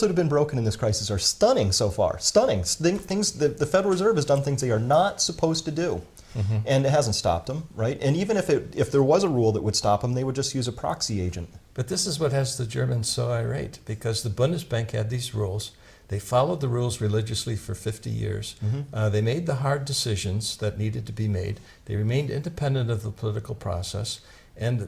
rules that have been broken in this crisis are stunning so far. Stunning. Things the Federal Reserve has done things they are not supposed to do. And it hasn't stopped them, right? And even if there was a rule that would stop them, they would just use a proxy agent. But this is what has the Germans so irate, because the Bundesbank had these rules. They followed the rules religiously for 50 years. They made the hard decisions that needed to be made. They remained independent of the political process. And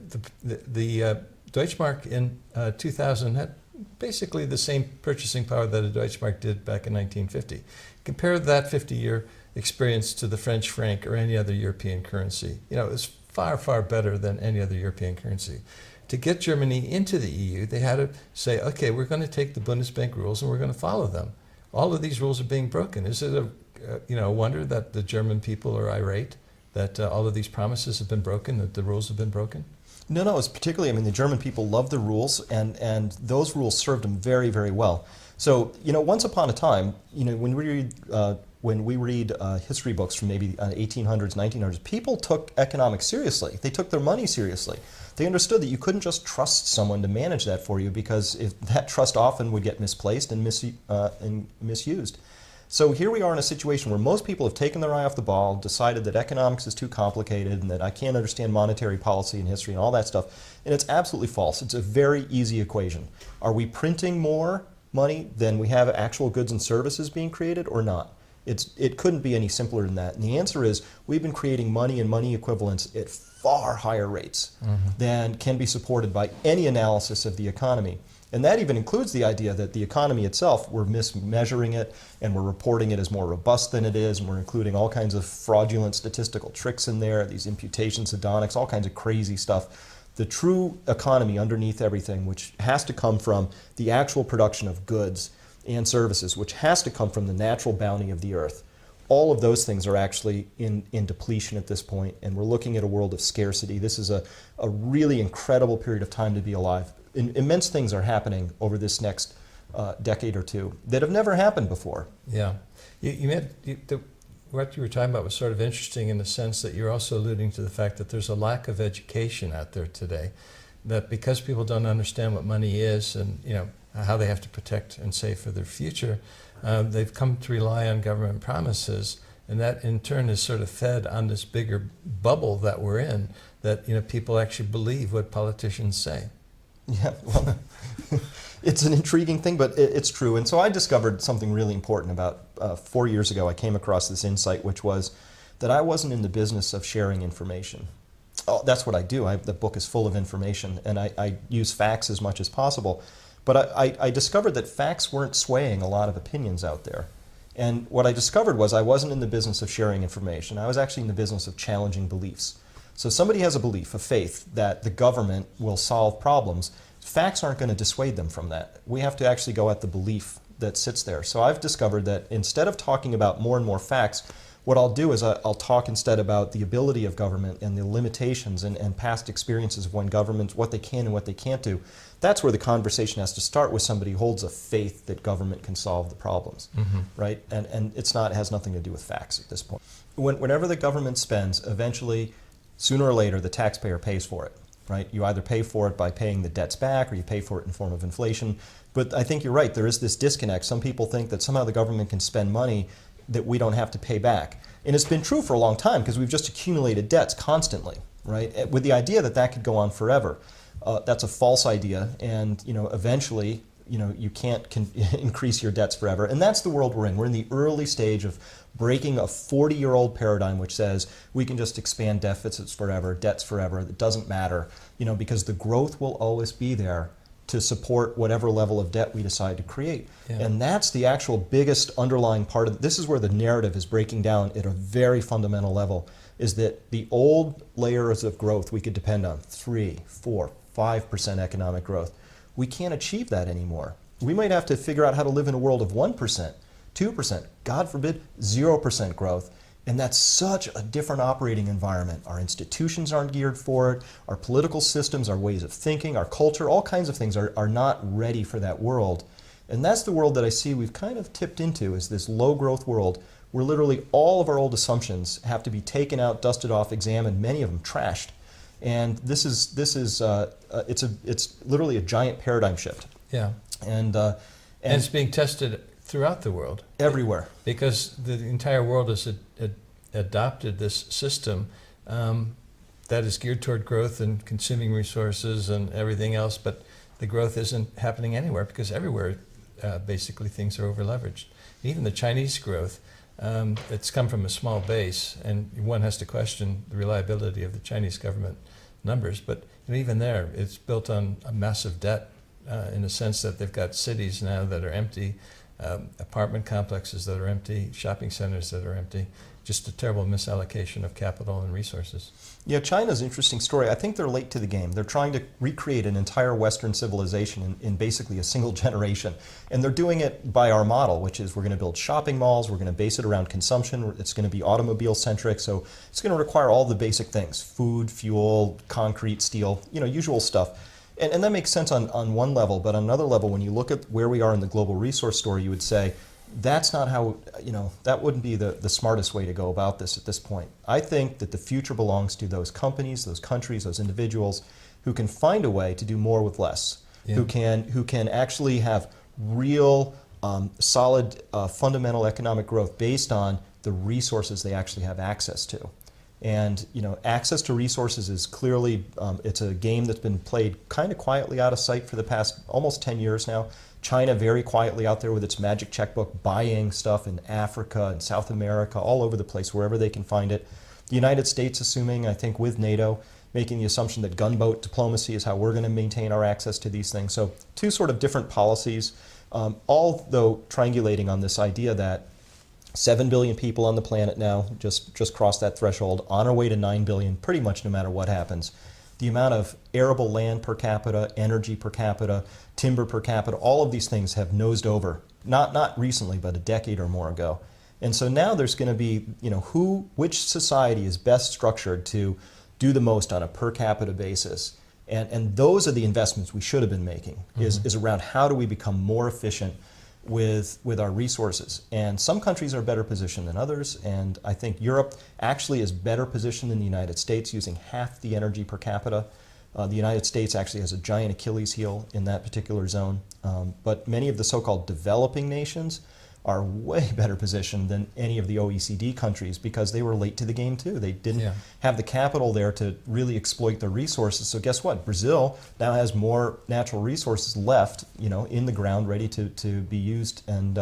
the Deutschmark in 2000 had basically the same purchasing power that a Deutschmark did back in 1950. Compare that 50-year experience to the French franc or any other European currency. You know, it was far, far better than any other European currency. To get Germany into the EU, they had to say, okay, we're going to take the Bundesbank rules and we're going to follow them. All of these rules are being broken. Is it a wonder that the German people are irate, that all of these promises have been broken, that the rules have been broken? No, it's particularly, I mean, the German people love the rules, and those rules served them very, very well. So, you know, once upon a time, you know, when we read history books from maybe 1800s, 1900s, people took economics seriously. They took their money seriously. They understood that you couldn't just trust someone to manage that for you, because that trust often would get misplaced and misused. So here we are in a situation where most people have taken their eye off the ball, decided that economics is too complicated and that I can't understand monetary policy and history and all that stuff. And it's absolutely false. It's a very easy equation. Are we printing more money than we have actual goods and services being created or not? It couldn't be any simpler than that. And the answer is we've been creating money and money equivalents at far higher rates than can be supported by any analysis of the economy. And that even includes the idea that the economy itself, we're mismeasuring it and we're reporting it as more robust than it is, and we're including all kinds of fraudulent statistical tricks in there, these imputations, hedonics, all kinds of crazy stuff. The true economy underneath everything, which has to come from the actual production of goods and services, which has to come from the natural bounty of the earth. All of those things are actually in depletion at this point, and we're looking at a world of scarcity. This is a really incredible period of time to be alive. Immense things are happening over this next decade or two that have never happened before. Yeah. What you were talking about was sort of interesting in the sense that you're also alluding to the fact that there's a lack of education out there today, that because people don't understand what money is and, you know, how they have to protect and save for their future, they've come to rely on government promises, and that in turn is sort of fed on this bigger bubble that we're in, that, you know, people actually believe what politicians say. Yeah, well, it's an intriguing thing, but it's true. And so I discovered something really important about 4 years ago. I came across this insight, which was that I wasn't in the business of sharing information. Oh, that's what I do. The book is full of information, and I use facts as much as possible. But I discovered that facts weren't swaying a lot of opinions out there. And what I discovered was I wasn't in the business of sharing information. I was actually in the business of challenging beliefs. So somebody has a belief, a faith, that the government will solve problems. Facts aren't going to dissuade them from that. We have to actually go at the belief that sits there. So I've discovered that instead of talking about more and more facts, what I'll do is I'll talk instead about the ability of government and the limitations and past experiences of when governments, what they can and what they can't do. That's where the conversation has to start, with somebody who holds a faith that government can solve the problems, right? And it has nothing to do with facts at this point. Whenever the government spends, eventually, sooner or later, the taxpayer pays for it, right? You either pay for it by paying the debts back, or you pay for it in the form of inflation. But I think you're right, there is this disconnect. Some people think that somehow the government can spend money that we don't have to pay back. And it's been true for a long time, because we've just accumulated debts constantly, right? With the idea that that could go on forever. That's a false idea, and eventually, you can't increase your debts forever. And that's the world we're in. We're in the early stage of breaking a 40-year-old paradigm which says we can just expand deficits forever, debts forever. It doesn't matter, because the growth will always be there to support whatever level of debt we decide to create. Yeah. And that's the actual biggest underlying part of this is where the narrative is breaking down at a very fundamental level, is that the old layers of growth we could depend on, 3, 4, 5% economic growth. We can't achieve that anymore. We might have to figure out how to live in a world of 1%, 2%, God forbid, 0% growth. And that's such a different operating environment. Our institutions aren't geared for it. Our political systems, our ways of thinking, our culture, all kinds of things are not ready for that world. And that's the world that I see we've kind of tipped into, is this low growth world where literally all of our old assumptions have to be taken out, dusted off, examined, many of them trashed. And it's literally a giant paradigm shift. Yeah. And And it's being tested throughout the world. Everywhere. Because the entire world has adopted this system that is geared toward growth and consuming resources and everything else, but the growth isn't happening anywhere because everywhere basically things are over-leveraged. Even the Chinese growth, it's come from a small base, and one has to question the reliability of the Chinese government numbers, but even there, it's built on a massive debt in the sense that they've got cities now that are empty, apartment complexes that are empty, shopping centers that are empty, just a terrible misallocation of capital and resources. Yeah, China's an interesting story. I think they're late to the game. They're trying to recreate an entire Western civilization in basically a single generation. And they're doing it by our model, which is we're going to build shopping malls, we're going to base it around consumption, it's going to be automobile-centric, so it's going to require all the basic things, food, fuel, concrete, steel, usual stuff. And that makes sense on one level, but on another level, when you look at where we are in the global resource story, you would say, that's not how, that wouldn't be the smartest way to go about this at this point. I think that the future belongs to those companies, those countries, those individuals who can find a way to do more with less, who can actually have real, solid, fundamental economic growth based on the resources they actually have access to. And access to resources is clearly, it's a game that's been played kind of quietly out of sight for the past almost 10 years now. China very quietly out there with its magic checkbook, buying stuff in Africa and South America, all over the place, wherever they can find it. The United States assuming, I think with NATO, making the assumption that gunboat diplomacy is how we're going to maintain our access to these things. So two sort of different policies, all though triangulating on this idea that 7 billion people on the planet now, just crossed that threshold, on our way to 9 billion, pretty much no matter what happens. The amount of arable land per capita, energy per capita, timber per capita, all of these things have nosed over, not recently, but a decade or more ago. And so now there's going to be, which society is best structured to do the most on a per capita basis. And those are the investments we should have been making, is around how do we become more efficient with our resources. And some countries are better positioned than others, and I think Europe actually is better positioned than the United States, using half the energy per capita. The United States actually has a giant Achilles heel in that particular zone, but many of the so-called developing nations are way better positioned than any of the OECD countries because they were late to the game too. They didn't have the capital there to really exploit their resources. So guess what? Brazil now has more natural resources left, in the ground, ready to be used and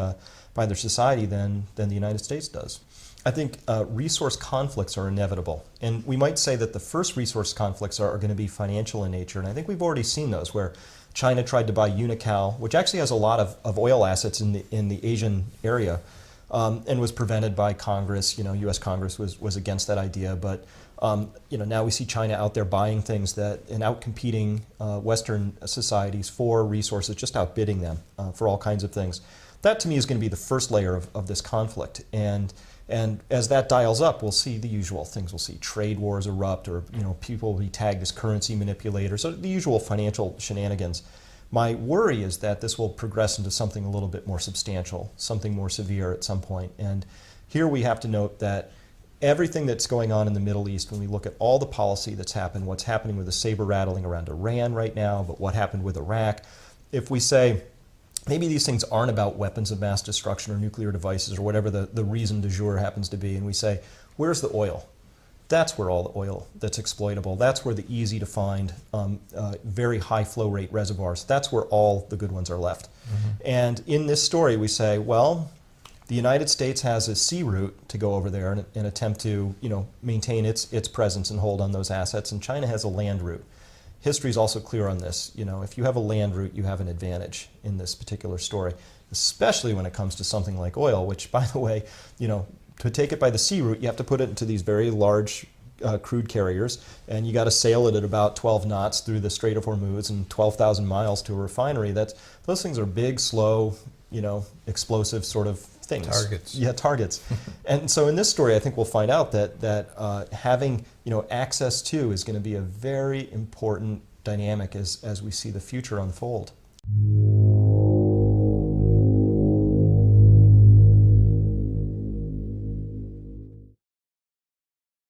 by their society than the United States does. I think resource conflicts are inevitable. And we might say that the first resource conflicts are going to be financial in nature. And I think we've already seen those where China tried to buy Unocal, which actually has a lot of oil assets in the Asian area, and was prevented by Congress. U.S. Congress was against that idea. But now we see China out there buying things and outcompeting Western societies for resources, just outbidding them for all kinds of things. That to me is going to be the first layer of this conflict. And as that dials up, we'll see the usual things. We'll see trade wars erupt, or people will be tagged as currency manipulators, so the usual financial shenanigans. My worry is that this will progress into something a little bit more substantial, something more severe at some point. And here we have to note that everything that's going on in the Middle East, when we look at all the policy that's happened, what's happening with the saber rattling around Iran right now, but what happened with Iraq, if we say, maybe these things aren't about weapons of mass destruction or nuclear devices or whatever the reason du jour happens to be, and we say, where's the oil? That's where all the oil that's exploitable, that's where the easy to find, very high flow rate reservoirs, that's where all the good ones are left. And in this story we say, well, the United States has a sea route to go over there and attempt to maintain its presence and hold on those assets, and China has a land route. History is also clear on this. If you have a land route, you have an advantage in this particular story, especially when it comes to something like oil, which, by the way, to take it by the sea route, you have to put it into these very large crude carriers, and you got to sail it at about 12 knots through the Strait of Hormuz and 12,000 miles to a refinery. Those things are big, slow, explosive sort of things. Targets. Yeah, targets. And so in this story, I think we'll find out that having access to is going to be a very important dynamic as we see the future unfold.